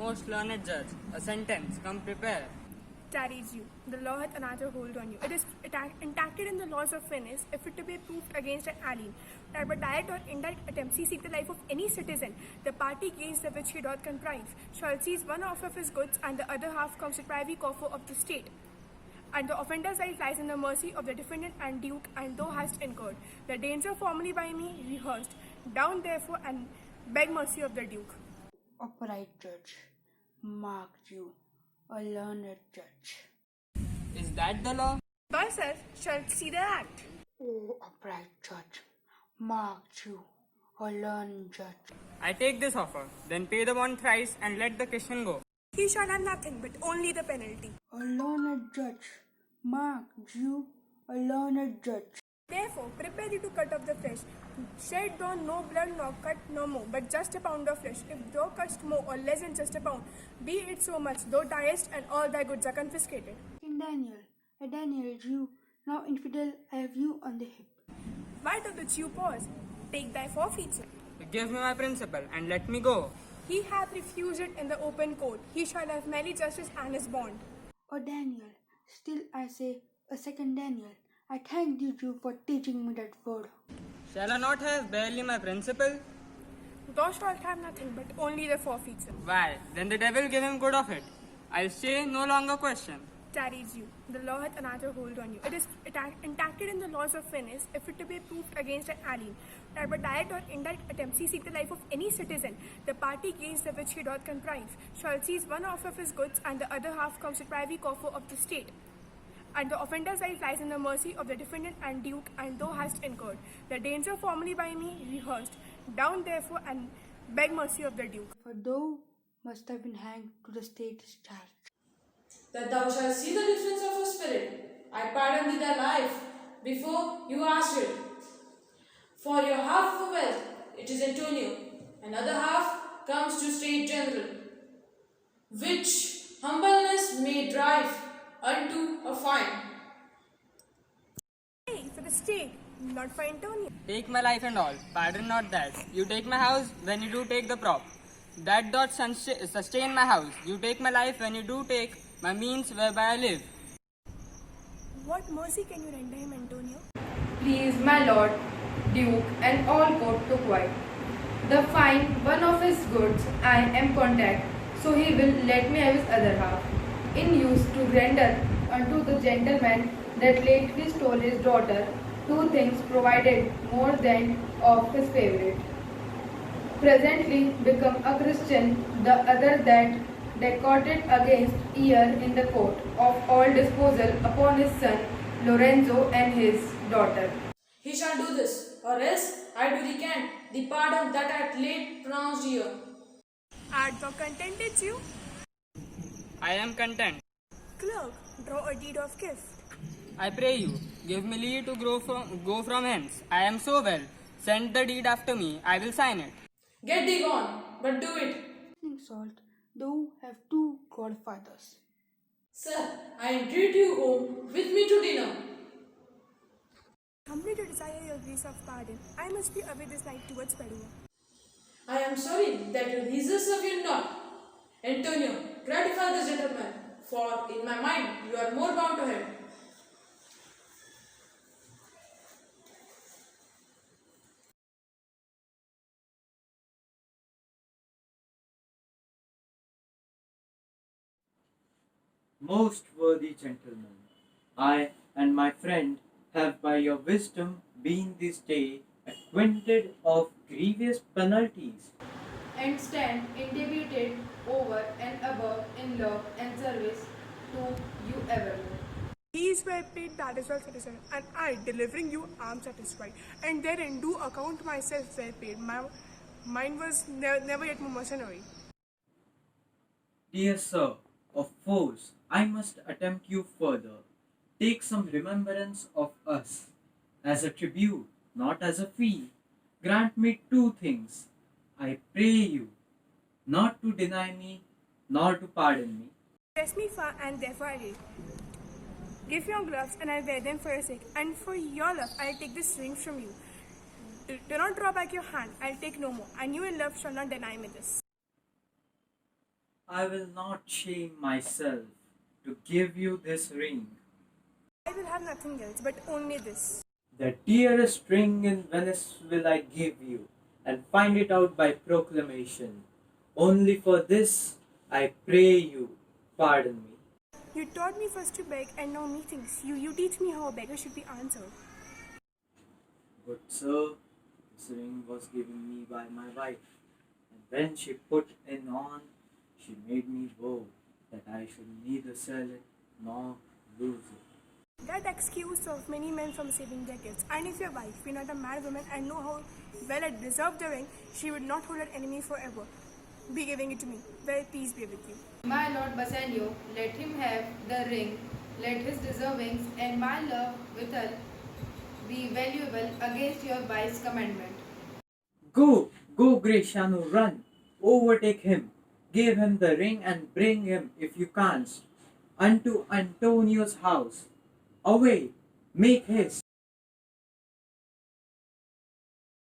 most learned judge, a sentence, come prepare. Tarries you. The law hath another hold on you. It is enacted in the laws of Venice, if it to be proved against an alien, that by direct or indirect attempts he seek the life of any citizen, the party against the which he doth comprise, shall seize one half of his goods, and the other half comes to privy coffer of the state. And the offender's life lies in the mercy of the defendant and duke, and thou hast incurred the danger formerly by me rehearsed. Down therefore and beg mercy of the duke. Upright judge, marked you, a learned judge. Is that the law? Thyself shalt see the act. O upright judge, marked you, a learned judge. I take this offer, then pay the bond thrice and let the Christian go. He shall have nothing but only the penalty. A learned judge, marked you, a learned judge. Therefore, prepare thee to cut off the flesh. Shed thou no blood, nor cut no more, but just a pound of flesh. If thou cuttest more or less than just a pound, be it so much, thou diest, and all thy goods are confiscated. King Daniel, Jew, now infidel, I have you on the hip. Why doth the Jew pause? Take thy forfeits. Give me my principal and let me go. He hath refused it in the open court. He shall have merely justice and his bond. O Daniel, still I say, a second Daniel, I thank thee, Jew, for teaching me that word. Shall I not have barely my principal? Thou shalt have nothing but only the forfeits. Why, then the devil give him good of it. I'll say no longer question. Tarries you. The law hath another hold on you. It is enacted in the laws of Venice, if it to be proved against an alien, that by direct or indirect attempts he seek the life of any citizen, the party against the which he doth comprise, shall seize one half of his goods, and the other half comes to privy coffer of the state. And the offender's life lies in the mercy of the defendant and duke, and thou hast incurred the danger formerly by me rehearsed. Down therefore and beg mercy of the duke. For thou must have been hanged to the state's charge. That thou shalt see the difference of a spirit. I pardon thee thy life before you asked it. For your half of wealth it is Antonio, another half comes to State General, which humbleness may drive unto a fine. Hey, for the state, not for Antonio. Take my life and all, pardon not that. You take my house when you do take the prop. That doth sustain my house. You take my life when you do take my means whereby I live. What mercy can you render him, Antonio? Please, my lord, duke, and all court to quiet. The fine one of his goods I am contact, so he will let me have his other half, in use to render unto the gentleman that lately stole his daughter, two things provided more than of his favorite. Presently become a Christian, the other that decreed against year in the court of all disposal upon his son Lorenzo and his daughter. He shall do this, or else I do recant the pardon that I had late pronounced here. Art thou contented, Jew? I am content. Clerk, draw a deed of gift. I pray you, give me leave to go from hence. I am so well. Send the deed after me, I will sign it. Get thee gone, but do it. Salt, thou have two godfathers. Sir, I entreat you home with me to dinner. Humbly to desire your grace of pardon, I must be away this night towards Padua. I am sorry that your reason serve you not. Antonio, gratify the gentleman, for in my mind you are more bound to him. Most worthy gentlemen, I and my friend have by your wisdom been this day acquainted of grievous penalties, And stand indebted over and above in love and service to you ever. He is well paid, that is well citizen, and I, delivering you, am satisfied. And therein do account myself well paid. Mine was never yet more mercenary. Dear sir, of foes, I must attempt you further. Take some remembrance of us, as a tribute, not as a fee. Grant me two things, I pray you, not to deny me, nor to pardon me. Press me far, and therefore I will. Give your gloves, and I'll wear them for your sake. And for your love, I'll take this ring from you. Do not draw back your hand, I'll take no more. And you in love shall not deny me this. I will not shame myself to give you this ring, I will have nothing else but only this. the dearest ring in Venice will I give you, and find it out by proclamation. Only for this I pray you, pardon me. You taught me first to beg and now methinks you teach me how a beggar should be answered. Good sir, this ring was given me by my wife, and when she put it on, she made me vow that I should neither sell it nor lose it. That excuse of many men from saving their gifts. And if your wife be not a mad woman and know how well I deserve the ring, she would not hold her enemy forever. Be giving it to me. Well, peace be with you. My lord Bassanio, let him have the ring, let his deservings and my love withal be valuable against your wise commandment. Go, go, Greciano, run, overtake him, give him the ring and bring him, if you canst, unto Antonio's house. Away, make haste.